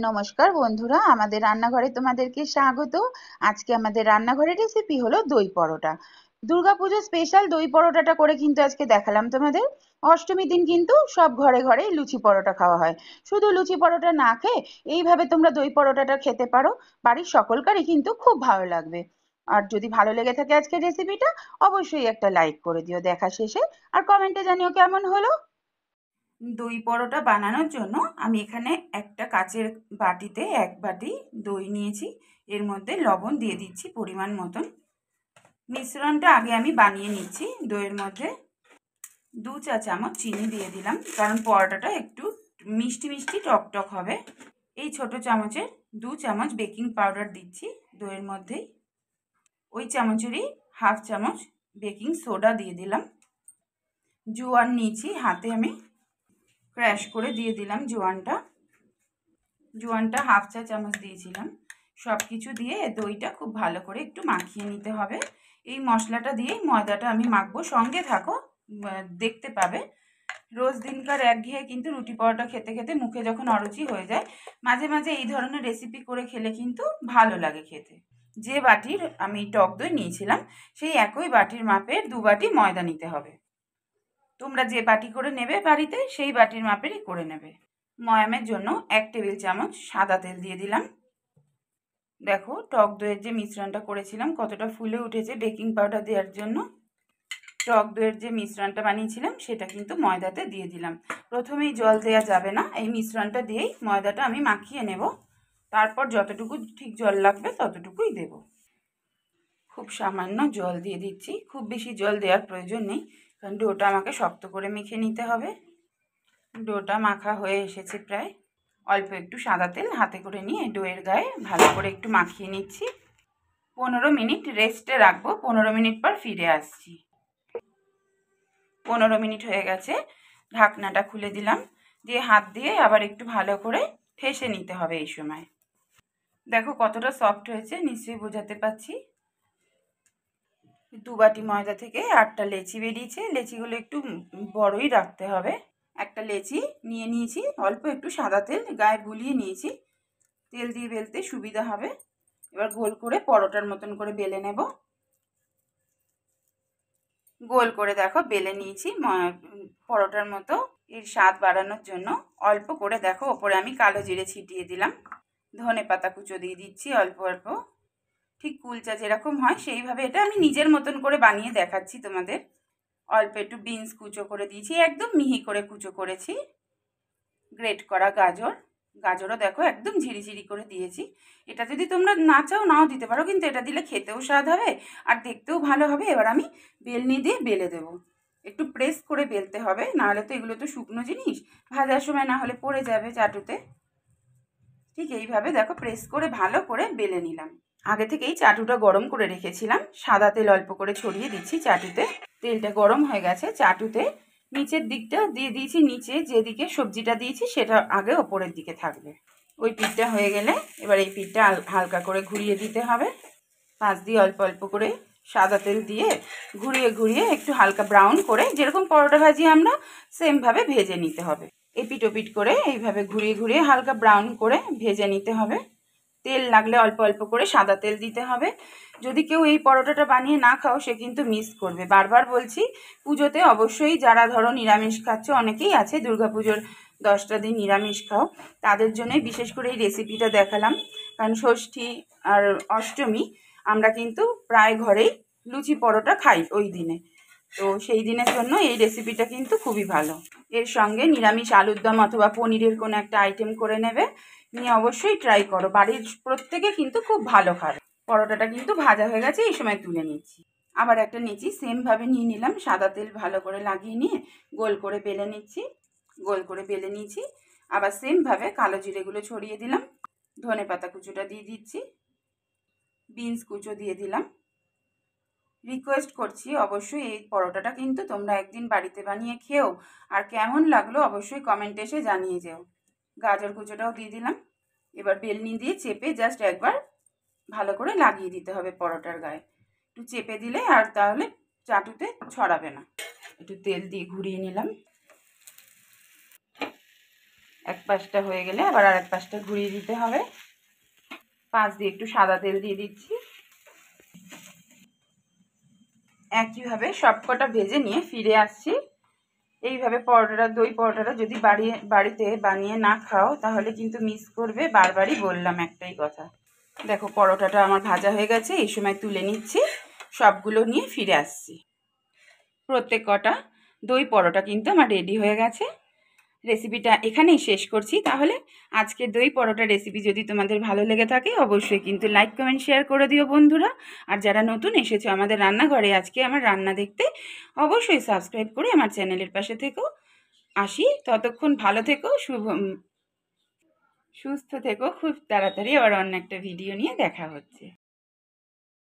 নমস্কার বন্ধুরা, আমাদের রান্নাঘরে তোমাদেরকে স্বাগত। আজকে আমাদের রান্নাঘরের রেসিপি হলো দই পরোটা। দুর্গাপুজো স্পেশাল দই পরোটাটা করে কিন্তু আজকে দেখালাম তোমাদের। অষ্টমীর দিন কিন্তু সব ঘরে ঘরে লুচি পরোটা খাওয়া হয়। শুধু লুচি পরোটা না খেয়ে এইভাবে তোমরা দই পরোটাটা খেতে পারো, বাড়ির সকলকারই কিন্তু খুব ভালো লাগবে। আর যদি ভালো লেগে থাকে আজকের রেসিপিটা, অবশ্যই একটা লাইক করে দিও দেখা শেষে, আর কমেন্টে জানিও কেমন হলো। দই পরোটা বানানোর জন্য আমি এখানে একটা কাচের বাটিতে 1 বাটি দই নিয়েছি। এর মধ্যে লবণ দিয়ে দিচ্ছি পরিমাণ মতন। মিশ্রণটা আগে আমি বানিয়ে নিচ্ছি। দইয়ের মধ্যে 2 চা চামচ চিনি দিয়ে দিলাম, কারণ পরোটাটা একটু মিষ্টি মিষ্টি টক টক হবে। এই ছোট চামচের 2 চামচ বেকিং পাউডার দিচ্ছি দইয়ের মধ্যেই। ওই চামচেরই 1/2 চামচ বেকিং সোডা দিয়ে দিলাম। জোয়ান নিয়েছি হাতে, আমি ক্র্যাশ করে দিয়ে দিলাম জোয়ানটা। 1/2 চা চামচ দিয়েছিলাম। সব কিছু দিয়ে দইটা খুব ভালো করে একটু মাখিয়ে নিতে হবে। এই মশলাটা দিয়েই ময়দাটা আমি মাখবো, সঙ্গে থাকো, দেখতে পাবে। রোজ দিনকার একঘেয়ে কিন্তু রুটি পরোটা খেতে খেতে মুখে যখন অরুচি হয়ে যায়, মাঝে মাঝে এই ধরনের রেসিপি করে খেলে কিন্তু ভালো লাগে খেতে। যে বাটির আমি টক দই নিয়েছিলাম, সেই একই বাটির মাপের 2 বাটি ময়দা নিতে হবে। তোমরা যে বাটি করে নেবে বাড়িতে, সেই বাটির মাপেরই করে নেবে। ময়ামের জন্য 1 টেবিল চামচ সাদা তেল দিয়ে দিলাম। দেখো টক দইয়ের যে মিশ্রণটা করেছিলাম কতটা ফুলে উঠেছে বেকিং পাউডার দেওয়ার জন্য। টক দইয়ের যে মিশ্রণটা বানিয়েছিলাম সেটা কিন্তু ময়দাতে দিয়ে দিলাম। প্রথমেই জল দেওয়া যাবে না, এই মিশ্রণটা দিয়েই ময়দাটা আমি মাখিয়ে নেব। তারপর যতটুকু ঠিক জল লাগবে ততটুকুই দেব। খুব সামান্য জল দিয়ে দিচ্ছি, খুব বেশি জল দেওয়ার প্রয়োজন নেই, কারণ ডোটা আমাকে শক্ত করে মেখে নিতে হবে। ডোটা মাখা হয়ে এসেছে প্রায়। অল্প একটু সাদা তেল হাতে করে নিয়ে ডোয়ের গায়ে ভালো করে একটু মাখিয়ে নিচ্ছি। 15 মিনিট রেস্টে রাখবো। 15 মিনিট পর ফিরে আসছি। 15 মিনিট হয়ে গেছে। ঢাকনাটা খুলে দিলাম, দিয়ে হাত দিয়ে আবার একটু ভালো করে ঠেসে নিতে হবে। এই সময় দেখো কতটা সফট হয়েছে, নিশ্চয়ই বোঝাতে পারছি। 2 বাটি ময়দা থেকে 8টা লেচি বেরিয়েছে। লেচিগুলো একটু বড়ই রাখতে হবে। একটা লেচি নিয়ে নিয়েছি, অল্প একটু সাদা তেল গায়ে বুলিয়ে নিয়েছি, তেল দিয়ে বেলতে সুবিধা হবে। এবার গোল করে পরোটার মতন করে বেলে নেব। গোল করে দেখো বেলে নিয়েছি পরোটার মতো। এর স্বাদ বাড়ানোর জন্য অল্প করে দেখো ওপরে আমি কালো জিরে ছিটিয়ে দিলাম। ধনে পাতা কুচো দিয়ে দিচ্ছি অল্প অল্প। ঠিক কুলচা যেরকম হয় সেইভাবে এটা আমি নিজের মতন করে বানিয়ে দেখাচ্ছি তোমাদের। অল্প একটু বিনস কুচো করে দিয়েছি, একদম মিহি করে কুচো করেছি। গ্রেট করা গাজরও দেখো একদম ঝিরিঝিরি করে দিয়েছি। এটা যদি তোমরা না চাও নাও দিতে পারো, কিন্তু এটা দিলে খেতেও স্বাদ হবে আর দেখতেও ভালো হবে। এবার আমি বেলনি দিয়ে বেলে দেবো। একটু প্রেস করে বেলতে হবে, নাহলে তো এগুলো তো শুকনো জিনিস, ভাজার সময় না হলে পড়ে যাবে চাটুতে। ঠিক এইভাবে দেখো প্রেস করে ভালো করে বেলে নিলাম। আগে থেকেই চাটুটা গরম করে রেখেছিলাম, সাদা তেল অল্প করে ছড়িয়ে দিচ্ছি চাটুতে। তেলটা গরম হয়ে গেছে। চাটুতে নিচের দিকটা দিয়ে দিয়েছি, নিচে যেদিকে সবজিটা দিয়েছি সেটা আগে ওপরের দিকে থাকবে। ওই পিঠটা হয়ে গেলে এবার এই পিঠটা হালকা করে ঘুরিয়ে দিতে হবে। পাশ দিয়ে অল্প অল্প করে সাদা তেল দিয়ে ঘুরিয়ে ঘুরিয়ে একটু হালকা ব্রাউন করে, যেরকম পরোটা ভাজি আমরা সেমভাবে ভেজে নিতে হবে। এপিট ওপিট করে এইভাবে ঘুরিয়ে ঘুরিয়ে হালকা ব্রাউন করে ভেজে নিতে হবে। তেল লাগলে অল্প অল্প করে সাদা তেল দিতে হবে। যদি কেউ এই পরোটাটা বানিয়ে না খাও সে কিন্তু মিস করবে। বারবার বলছি, পুজোতে অবশ্যই যারা ধরো নিরামিষ খাচ্ছ, অনেকেই আছে দুর্গাপুজোর 10টা দিন নিরামিষ খাও, তাদের জন্যই বিশেষ করে এই রেসিপিটা দেখালাম। কারণ ষষ্ঠী আর অষ্টমী আমরা কিন্তু প্রায় ঘরেই লুচি পরোটা খাই ওই দিনে, তো সেই দিনের জন্য এই রেসিপিটা কিন্তু খুবই ভালো। এর সঙ্গে নিরামিষ আলুর দম অথবা পনিরের কোনো একটা আইটেম করে নেবে, নিয়ে অবশ্যই ট্রাই করো। বাড়ির প্রত্যেকে কিন্তু খুব ভালো খাবে। পরোটাটা কিন্তু ভাজা হয়ে গেছে, এই সময় তুলে নিচ্ছি। আবার একটা নিচ্ছি, সেমভাবে নিয়ে নিলাম। সাদা তেল ভালো করে লাগিয়ে নিয়ে গোল করে বেলে নিচ্ছি। গোল করে বেলে নিয়েছি। আবার সেমভাবে কালো জিরেগুলো ছড়িয়ে দিলাম। ধনে পাতা কুচোটা দিয়ে দিচ্ছি। বিনস কুচো দিয়ে দিলাম। রিকোয়েস্ট করছি অবশ্যই এই পরোটাটা কিন্তু তোমরা একদিন বাড়িতে বানিয়ে খেও, আর কেমন লাগলো অবশ্যই কমেন্টে এসে জানিয়ে যেও। গাজর কুচোটাও দিয়ে দিলাম। এবার বেলনি দিয়ে চেপে জাস্ট একবার ভালো করে লাগিয়ে দিতে হবে পরোটার গায়ে। একটু চেপে দিলে আর তাহলে চাটুতে ছড়াবে না। একটু তেল দিয়ে ঘুরিয়ে নিলাম। এক পাশটা হয়ে গেলে আবার আর এক পাশটা ঘুরিয়ে দিতে হবে। পাশ দিয়ে একটু সাদা তেল দিয়ে দিচ্ছি। একইভাবে সবকটা ভেজে নিয়ে ফিরে আসছি। এইভাবে পরোটাটা, দই পরোটাটা যদি বাড়িতে বানিয়ে না খাও তাহলে কিন্তু মিস করবে। বারবারই বললাম একটাই কথা। দেখো পরোটাটা আমার ভাজা হয়ে গেছে, এই সময় তুলে নিচ্ছি। সবগুলো নিয়ে ফিরে আসছি। প্রত্যেক কটা দই পরোটা কিন্তু আমার রেডি হয়ে গেছে। রেসিপিটা এখানেই শেষ করছি। তাহলে আজকের দই পরোটা রেসিপি যদি তোমাদের ভালো লেগে থাকে অবশ্যই কিন্তু লাইক কমেন্ট শেয়ার করে দিও বন্ধুরা। আর যারা নতুন এসেছো আমাদের রান্নাঘরে আজকে আমার রান্না দেখতে, অবশ্যই সাবস্ক্রাইব করে আমার চ্যানেলের পাশে থেকো। আসি, ততক্ষণ ভালো থেকো, সুস্থ থেকো। খুব তাড়াতাড়ি আবার অন্য একটা ভিডিও নিয়ে দেখা হচ্ছে।